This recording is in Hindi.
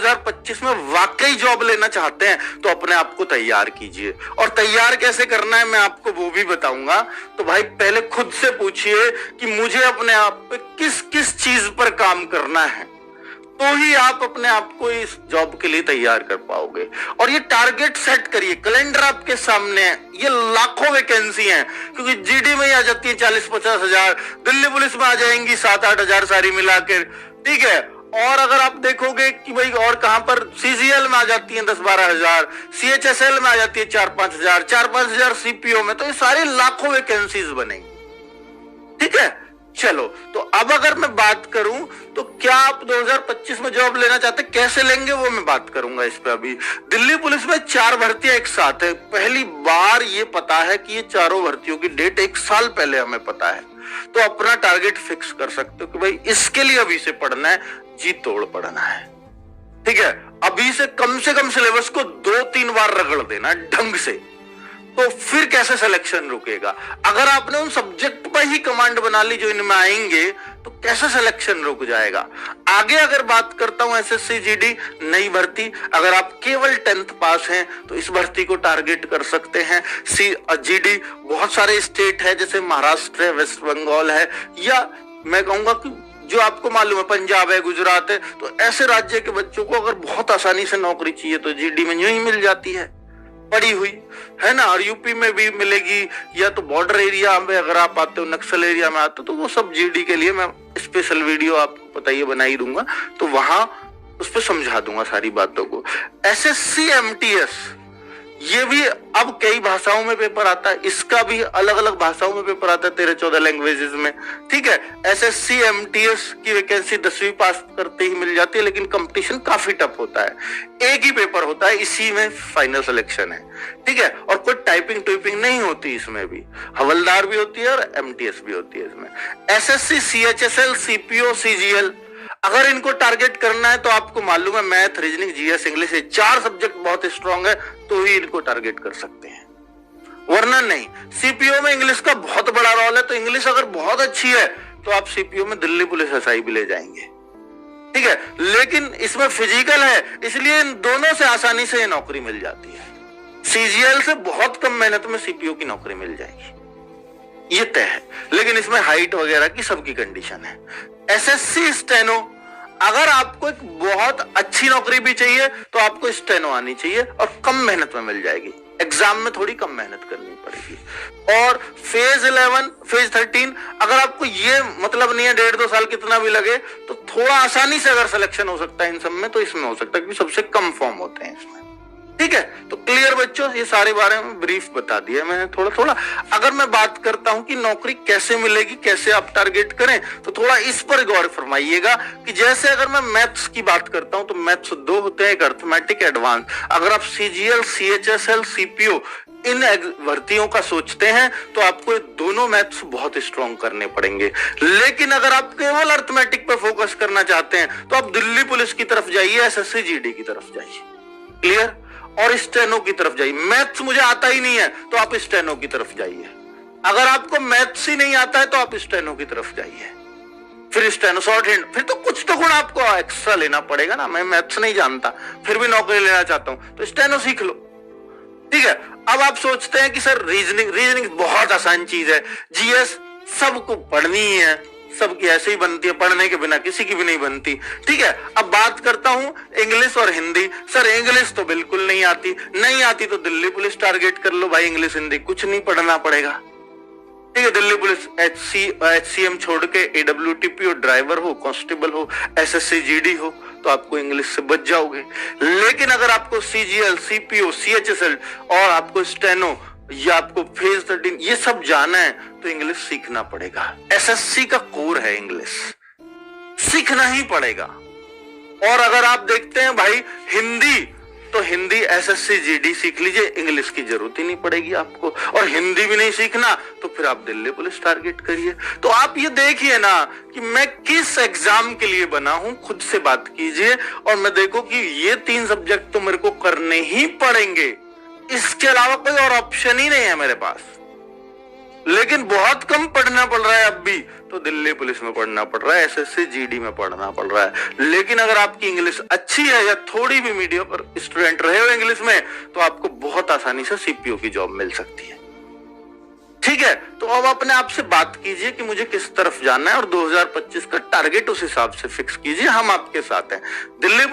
2025 में वाकई जॉब लेना चाहते हैं तो अपने आप को तैयार कीजिए। और तैयार कैसे करना है मैं आपको वो भी बताऊंगा। तो भाई पहले खुद से पूछिए कि मुझे अपने आप पे किस किस चीज पर काम करना है, तो ही आप अपने आप को इस जॉब के लिए तैयार कर पाओगे। और ये टारगेट सेट करिए, कैलेंडर आपके सामने है, ये लाखों वैकेंसी हैं, क्योंकि जीडी में आ जाती है 40-50 हजार, दिल्ली पुलिस में आ जाएंगी 7-8 हजार सारी मिलाकर, ठीक है। और अगर आप देखोगे कि भाई और कहां पर सीजीएल में आ जाती है 10-12 हजार, सीएचएसएल में आ जाती है 4-5 हजार, 4-5 हजार सीपीओ में, तो ये सारी लाखों वैकेंसीज बनेंगी, ठीक है। चलो, तो अब अगर मैं बात करूं तो क्या आप 2025 में जॉब लेना चाहते, कैसे लेंगे वो मैं बात करूंगा इस पे। अभी दिल्ली पुलिस में 4 भर्तियां एक साथ है, पहली बार ये पता है कि ये चारों भर्तियों की डेट 1 साल पहले हमें पता है, तो अपना टारगेट फिक्स कर सकते हो कि भाई इसके लिए अभी से पढ़ना है, जी तोड़ पढ़ना है, ठीक है। अभी से कम सिलेबस को 2-3 बार रगड़ देना ढंग से, तो फिर कैसे सिलेक्शन रुकेगा। अगर आपने उन सब्जेक्ट पर ही कमांड बना ली जो इनमें आएंगे, तो कैसे सिलेक्शन रुक जाएगा। आगे अगर बात करता हूं एसएससी जीडी नई भर्ती, अगर आप केवल 10th पास हैं तो इस भर्ती को टारगेट कर सकते हैं। जीडी बहुत सारे स्टेट है, जैसे महाराष्ट्र है, वेस्ट बंगाल है, या मैं कहूंगा कि जो आपको मालूम है पंजाब है, गुजरात है, तो ऐसे राज्य के बच्चों को अगर बहुत आसानी से नौकरी चाहिए तो जीडी में यूं ही मिल जाती है पड़ी हुई, है ना। और यूपी में भी मिलेगी, या तो बॉर्डर एरिया में अगर आप आते हो, नक्सल एरिया में आते हो, तो वो सब जीडी के लिए मैं स्पेशल वीडियो आपको पता ही बना ही दूंगा, तो वहां उस पर समझा दूंगा सारी बातों को। एसएससी एमटीएस ये भी अब कई भाषाओं में पेपर आता है, इसका भी अलग अलग भाषाओं में पेपर आता है 13-14 लैंग्वेजेस में, ठीक है। एसएससी एमटीएस की वैकेंसी 10वीं पास करते ही मिल जाती है, लेकिन कंपटीशन काफी टफ होता है। एक ही पेपर होता है, इसी में फाइनल सिलेक्शन है, ठीक है। और कोई टाइपिंग टूपिंग नहीं होती इसमें भी, हवलदार भी होती है और एमटीएस भी होती है इसमें। एसएससी सीएचएसएल सीपीओ सीजीएल अगर इनको टारगेट करना है तो आपको मालूम है मैथ, रीजनिंग, जीएस, इंग्लिश, ये 4 सब्जेक्ट बहुत स्ट्रांग है, तो ही इनको टारगेट कर सकते हैं, वरना नहीं। सीपीओ में इंग्लिश का बहुत बड़ा रोल है, तो इंग्लिश अगर बहुत अच्छी है तो आप सीपीओ में दिल्ली पुलिस एसआई भी ले जाएंगे, ठीक है। लेकिन इसमें फिजिकल है, इसलिए इन दोनों से आसानी से ये नौकरी मिल जाती है। सीजीएल से बहुत कम मेहनत में सीपीओ की नौकरी मिल जाएगी, ये तय है, लेकिन इसमें हाइट वगैरह की सबकी कंडीशन है। एसएससी स्टेनो, अगर आपको एक बहुत अच्छी नौकरी भी चाहिए तो आपको स्टेनो आनी चाहिए और कम मेहनत में मिल जाएगी, एग्जाम में थोड़ी कम मेहनत करनी पड़ेगी। और फेज 11, फेज 13 अगर आपको ये मतलब नहीं है 1.5-2 साल कितना भी लगे, तो थोड़ा आसानी से अगर सिलेक्शन हो सकता है इन सब में, तो इसमें हो सकता है, क्योंकि सबसे कम फॉर्म होते हैं इसमें, ठीक है। तो क्लियर बच्चों, ये सारे बारे में ब्रीफ बता दिया मैंने थोड़ा थोड़ा। अगर मैं बात करता हूं कि नौकरी कैसे मिलेगी, कैसे आप टारगेट करें, तो थोड़ा इस पर गौर फरमाइएगा कि जैसे अगर मैं मैथ्स की बात करता हूं तो मैथ्स 2 होते हैं, एक अर्थमेटिक, एडवांस। अगर आप सीजीएल, सीएचएसएल, सीपीओ इन भर्तियों का सोचते हैं तो आपको दोनों मैथ्स बहुत स्ट्रॉन्ग करने पड़ेंगे। लेकिन अगर आप केवल अर्थमेटिक पर फोकस करना चाहते हैं तो आप दिल्ली पुलिस की तरफ जाइए, एसएससी जीडी की तरफ जाइए, क्लियर। और स्टेनो की तरफ जाइए। मैथ्स मुझे आता ही नहीं है तो आप स्टेनो की तरफ जाइए। अगर आपको मैथ्स ही नहीं आता है तो आप स्टेनो की तरफ जाइए, फिर स्टेनो शॉर्ट हैंड, फिर तो कुछ तो गुण आपको एक्स्ट्रा लेना पड़ेगा ना। मैं मैथ्स नहीं जानता फिर भी नौकरी लेना चाहता हूं तो स्टेनो सीख लो, ठीक है। अब आप सोचते हैं कि सर रीजनिंग बहुत आसान चीज है, जीएस सबको पढ़नी ही है, सबकी ऐसे ही बनती है, पढ़ने के बिना किसी की भी नहीं बनती, ठीक है। अब बात करता हूं इंग्लिश और हिंदी। सर इंग्लिश तो बिल्कुल नहीं आती तो दिल्ली पुलिस टारगेट कर लो भाई, इंग्लिश हिंदी कुछ नहीं पढ़ना पड़ेगा, ठीक है। दिल्ली पुलिस एचसीएम छोड़ के एडब्ल्यूटीपी हो, ड्राइवर हो, कांस्टेबल हो, एसएससी जीडी हो, तो आपको इंग्लिश से बच जाओगे। लेकिन अगर आपको सीजीएल, सीपीओ, सीएचएसएल और आपको स्टेनो या आपको फेज 13 ये सब जाना है तो इंग्लिश सीखना पड़ेगा। एसएससी का कोर है, इंग्लिश सीखना ही पड़ेगा। और अगर आप देखते हैं भाई हिंदी, तो हिंदी एसएससी जीडी सीख लीजिए, इंग्लिश की जरूरत ही नहीं पड़ेगी आपको। और हिंदी भी नहीं सीखना तो फिर आप दिल्ली पुलिस टारगेट करिए। तो आप ये देखिए ना कि मैं किस एग्जाम के लिए बना हूं, खुद से बात कीजिए और मैं देखो कि ये 3 सब्जेक्ट तो मेरे को करने ही पड़ेंगे, इसके अलावा कोई और ऑप्शन ही नहीं है मेरे पास। लेकिन बहुत कम पढ़ना पड़ रहा है अब भी, तो दिल्ली पुलिस में पढ़ना पड़ रहा है, एसएससी जीडी में पढ़ना पड़ रहा है। लेकिन अगर आपकी इंग्लिश अच्छी है या थोड़ी भी मीडियम पर स्टूडेंट रहे हो इंग्लिश में, तो आपको बहुत आसानी से सीपीओ की जॉब मिल सकती है। ठीक है, तो अब अपने आप से बात कीजिए कि मुझे किस तरफ जाना है और 2025 का टारगेट उस हिसाब से फिक्स कीजिए, हम आपके साथ हैं। दिल्ली